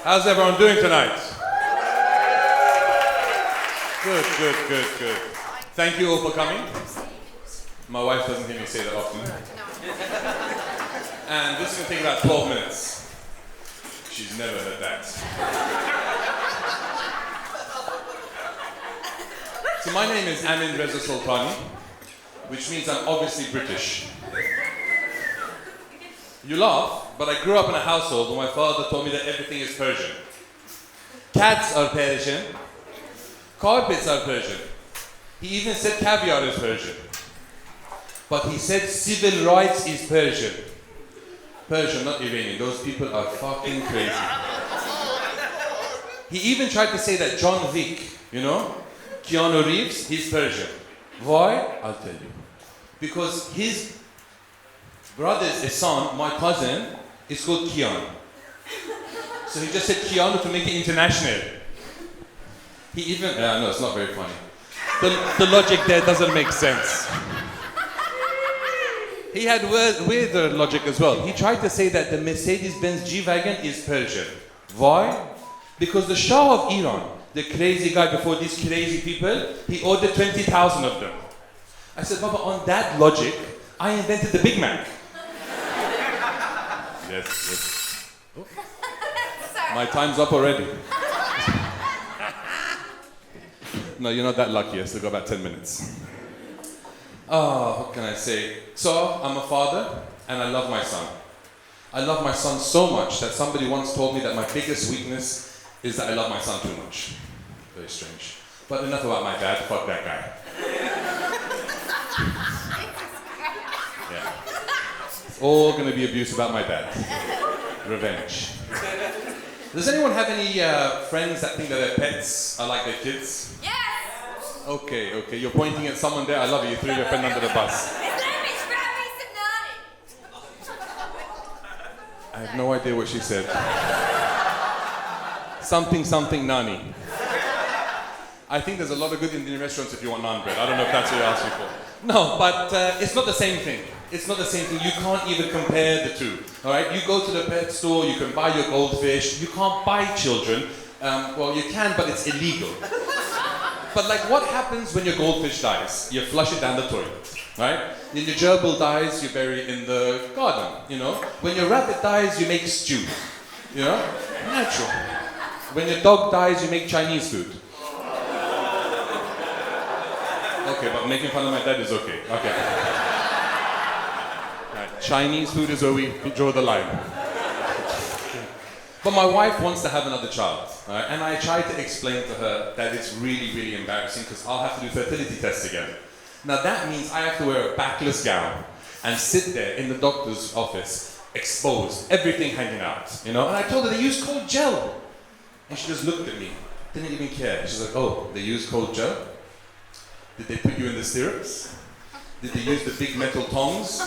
How's everyone doing tonight? Good, good, good, good. Thank you all for coming. My wife doesn't hear me say that often. And this is going to take about 12 minutes. She's never heard that. So my name is Amin Sultani, which means I'm obviously British. You laugh, but I grew up in a household where my father told me that everything is Persian. Cats are Persian. Carpets are Persian. He even said caviar is Persian. But he said civil rights is Persian. Persian, not Iranian. Those people are fucking crazy. He even tried to say that John Wick, you know, Keanu Reeves, he's Persian. Why? I'll tell you. Because his brother's son, my cousin, is called Keanu. So he just said Keanu to make it international. He even, no, it's not very funny. The logic there doesn't make sense. He had weirder logic as well. He tried to say that the Mercedes-Benz G-Wagon is Persian. Why? Because the Shah of Iran, the crazy guy before these crazy people, he ordered 20,000 of them. I said, Baba, on that logic, I invented the Big Mac. Yes. Oh. My time's up already. No, you're not that lucky. I still got about 10 minutes. Oh, what can I say? So, I'm a father, and I love my son. I love my son so much that somebody once told me that my biggest weakness is that I love my son too much. Very strange. But enough about my dad. Fuck that guy. Yeah. It's all gonna be abuse about my dad. Revenge. Does anyone have any friends that think that their pets are like their kids? Yes! Okay. You're pointing at someone there. I love you. You threw your friend under the bus. His name is Ravi Sinani. I have no idea what she said. Something nani. I think there's a lot of good Indian restaurants if you want naan bread. I don't know if that's what you're asking for. No, but it's not the same thing. It's not the same thing. You can't even compare the two. All right? You go to the pet store, you can buy your goldfish. You can't buy children. Well, you can, but it's illegal. But like, what happens when your goldfish dies? You flush it down the toilet, right? When your gerbil dies, you bury it in the garden, you know? When your rabbit dies, you make stew, you know? Natural. When your dog dies, you make Chinese food. Okay, but making fun of my dad is okay. Okay. Right. Chinese food is where we draw the line. But my wife wants to have another child, right? And I tried to explain to her that it's really, really embarrassing because I'll have to do fertility tests again. Now that means I have to wear a backless gown and sit there in the doctor's office, exposed, everything hanging out, you know? And I told her they use cold gel. And she just looked at me, didn't even care. She's like, oh, they use cold gel? Did they put you in the stirrups? Did they use the big metal tongs?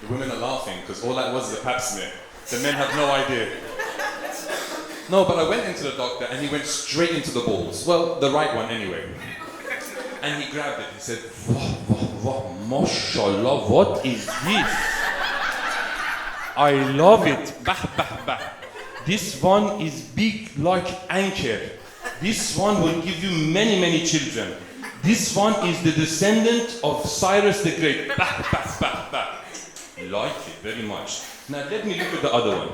The women are laughing because all that was is a pap smear. The men have no idea. No, but I went into the doctor and he went straight into the balls. Well, the right one anyway. And he grabbed it. He said, wow, mashallah, what is this? I love it. Bah. This one is big like anchor. This one will give you many, many children. This one is the descendant of Cyrus the Great. Bah. Like it very much. Now let me look at the other one.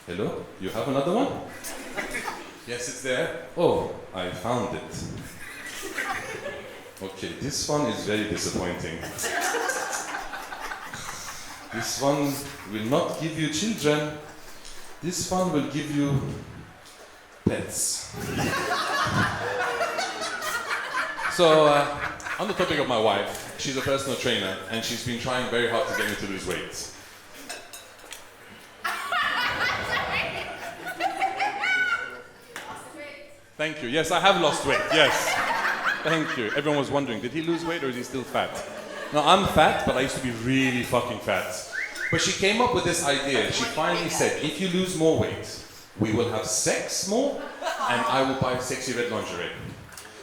Hello? You have another one? Yes, it's there. Oh, I found it. Okay, this one is very disappointing. This one will not give you children. This one will give you pets. So, on the topic of my wife, she's a personal trainer and she's been trying very hard to get me to lose weight. Thank you. Yes, I have lost weight. Yes. Thank you. Everyone was wondering, did he lose weight or is he still fat? No, I'm fat, but I used to be really fucking fat. But she came up with this idea. She finally said, if you lose more weight, we will have sex more and I will buy sexy red lingerie.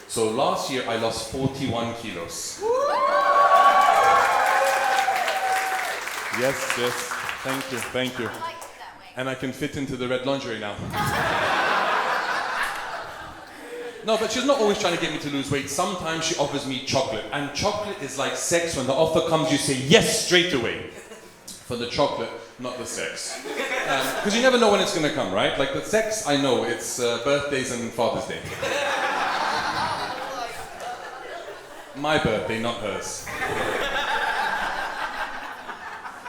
So last year I lost 41 kilos. Yes. Thank you. I like that And I can fit into the red lingerie now. No, but she's not always trying to get me to lose weight. Sometimes she offers me chocolate. And chocolate is like sex. When the offer comes, you say yes straight away. For the chocolate, not the sex. Because you never know when it's going to come, right? Like the sex, I know. It's birthdays and Father's Day. My birthday, not hers.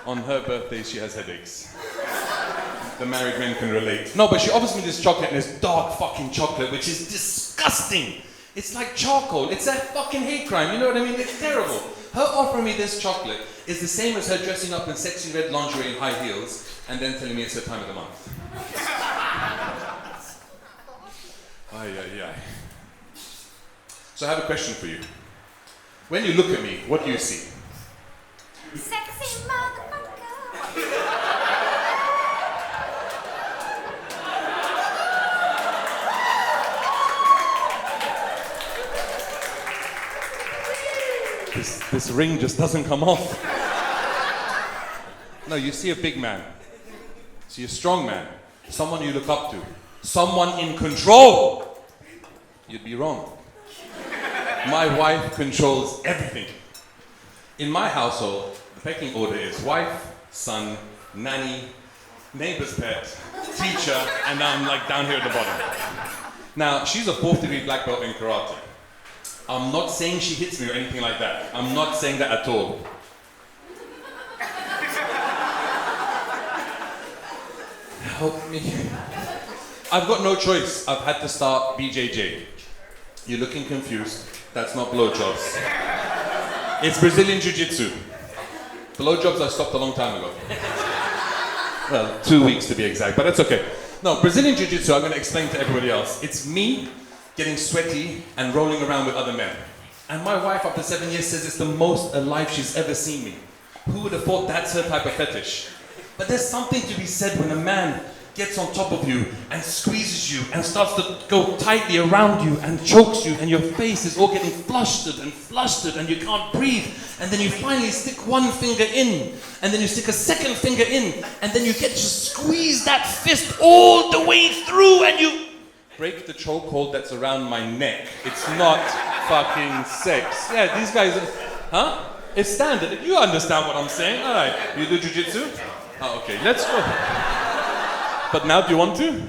On her birthday, she has headaches. The married men can relate. No, but she offers me this chocolate, and it's dark fucking chocolate, which is disgusting. It's like charcoal. It's a fucking hate crime. You know what I mean? It's terrible. Her offering me this chocolate is the same as her dressing up in sexy red lingerie and high heels, and then telling me it's her time of the month. Ay, ay, ay. So I have a question for you. When you look at me, what do you see? Sexy motherfucker. This ring just doesn't come off. No, you see a big man. See a strong man. Someone you look up to. Someone in control. You'd be wrong. My wife controls everything. In my household, the pecking order is wife, son, nanny, neighbor's pet, teacher, and now I'm like down here at the bottom. Now, she's a 4th degree black belt in karate. I'm not saying she hits me or anything like that. I'm not saying that at all. Help me. I've got no choice. I've had to start BJJ. You're looking confused. That's not blowjobs. It's Brazilian Jiu-Jitsu. Blowjobs I stopped a long time ago. Well, 2 weeks to be exact, but that's okay. No, Brazilian Jiu-Jitsu, I'm going to explain to everybody else. It's me getting sweaty and rolling around with other men. And my wife, after 7 years, says it's the most alive she's ever seen me. Who would have thought that's her type of fetish? But there's something to be said when a man gets on top of you and squeezes you and starts to go tightly around you and chokes you, and your face is all getting flustered and you can't breathe, and then you finally stick one finger in, and then you stick a second finger in, and then you get to squeeze that fist all the way through, and you break the chokehold that's around my neck. It's not fucking sex. Yeah, these guys huh? It's standard. You understand what I'm saying? All right. You do jiu-jitsu? Oh, okay. Let's go. But now, do you want to?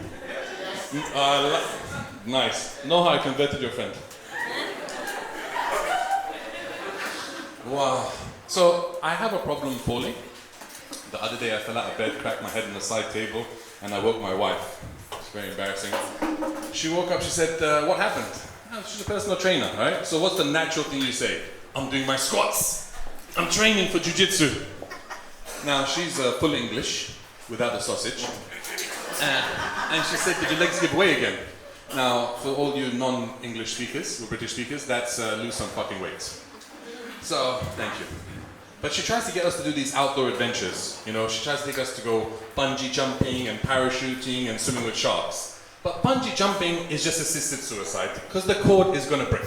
Nice. Know how I converted your friend. Wow. So, I have a problem falling. The other day I fell out of bed, cracked my head on the side table, and I woke my wife. It's very embarrassing. She woke up, she said, what happened? Oh, she's a personal trainer, right? So what's the natural thing you say? I'm doing my squats. I'm training for jiu-jitsu. Now, she's full English, without the sausage. And she said, did your legs give way again? Now, for all you non-English speakers, or British speakers, that's lose some fucking weight. So, thank you. But she tries to get us to do these outdoor adventures. You know, she tries to take us to go bungee jumping and parachuting and swimming with sharks. But bungee jumping is just assisted suicide, because the cord is going to break.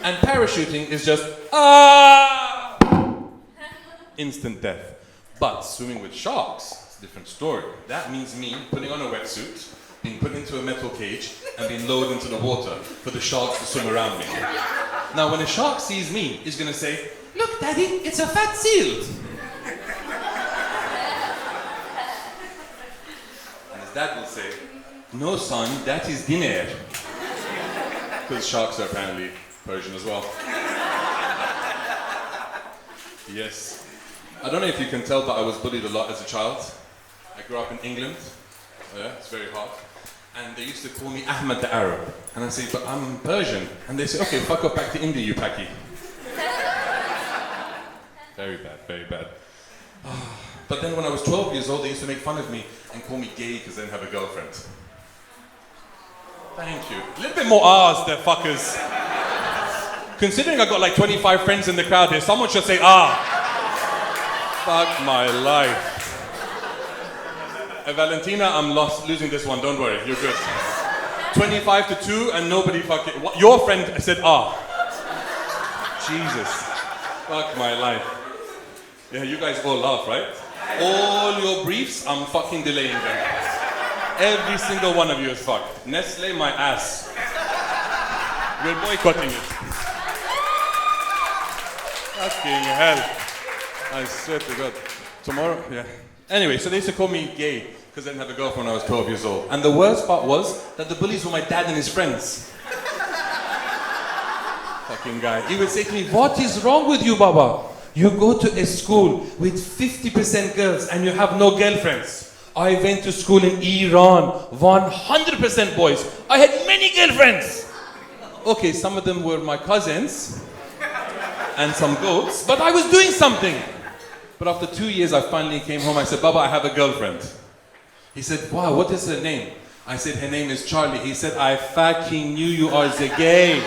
And parachuting is just, instant death. But swimming with sharks, it's a different story. That means me putting on a wetsuit, being put into a metal cage, and being lowered into the water for the sharks to swim around me. Now, when a shark sees me, he's going to say, look, Daddy, it's a fat seal. And his dad will say, no, son, that is dinner. Because sharks are apparently Persian as well. Yes. I don't know if you can tell, but I was bullied a lot as a child. I grew up in England. Yeah, it's very hard. And they used to call me Ahmed the Arab. And I say, but I'm Persian. And they say, okay, fuck off back to India, you packy. Very bad, very bad. But then when I was 12 years old, they used to make fun of me and call me gay because I didn't have a girlfriend. Thank you. A little bit more R's there, fuckers. Considering I got like 25 friends in the crowd here, someone should say, fuck my life. Valentina, I'm losing this one, don't worry, you're good. 25 to 2 and nobody fucking... Your friend said, Jesus. Fuck my life. Yeah, you guys all laugh, right? All your briefs, I'm fucking delaying them. Every single one of you is fucked. Nestle, my ass. We're boycotting it. Fucking hell. I swear to God. Tomorrow? Yeah. Anyway, so they used to call me gay because I didn't have a girlfriend when I was 12 years old. And the worst part was that the bullies were my dad and his friends. Fucking guy. He would say to me, what is wrong with you, Baba? You go to a school with 50% girls and you have no girlfriends. I went to school in Iran, 100% boys. I had many girlfriends. Okay, some of them were my cousins and some goats, but I was doing something. But after 2 years, I finally came home. I said, Baba, I have a girlfriend. He said, wow, what is her name? I said, her name is Charlie. He said, I fucking knew you are the gay.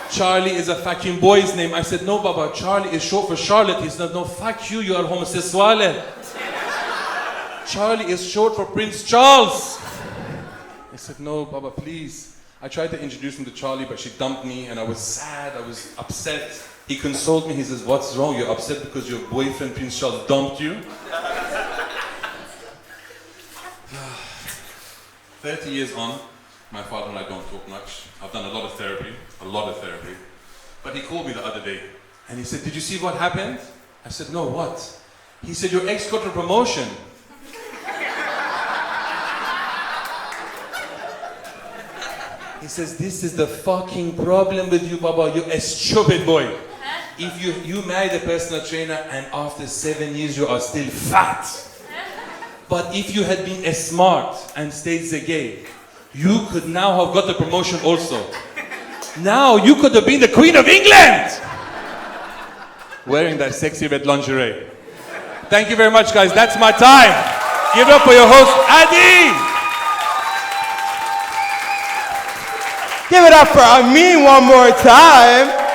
Charlie is a fucking boy's name. I said, no, Baba, Charlie is short for Charlotte. He said, no, fuck you, you are homosexual. Charlie is short for Prince Charles. I said, no, Baba, please. I tried to introduce him to Charlie, but she dumped me, and I was sad, I was upset. He consoled me, he says, what's wrong? You're upset because your boyfriend, Prince Charles, dumped you? 30 years on, my father and I don't talk much. I've done a lot of therapy. But he called me the other day, and he said, did you see what happened? I said, no, what? He said, your ex got a promotion. He says, this is the fucking problem with you, Baba. You're a stupid boy. If you married a personal trainer and after 7 years you are still fat. But if you had been smart and stayed the gay, you could now have got the promotion also. Now you could have been the Queen of England! Wearing that sexy red lingerie. Thank you very much, guys. That's my time. Give it up for your host, Adi! Give it up for Amin one more time.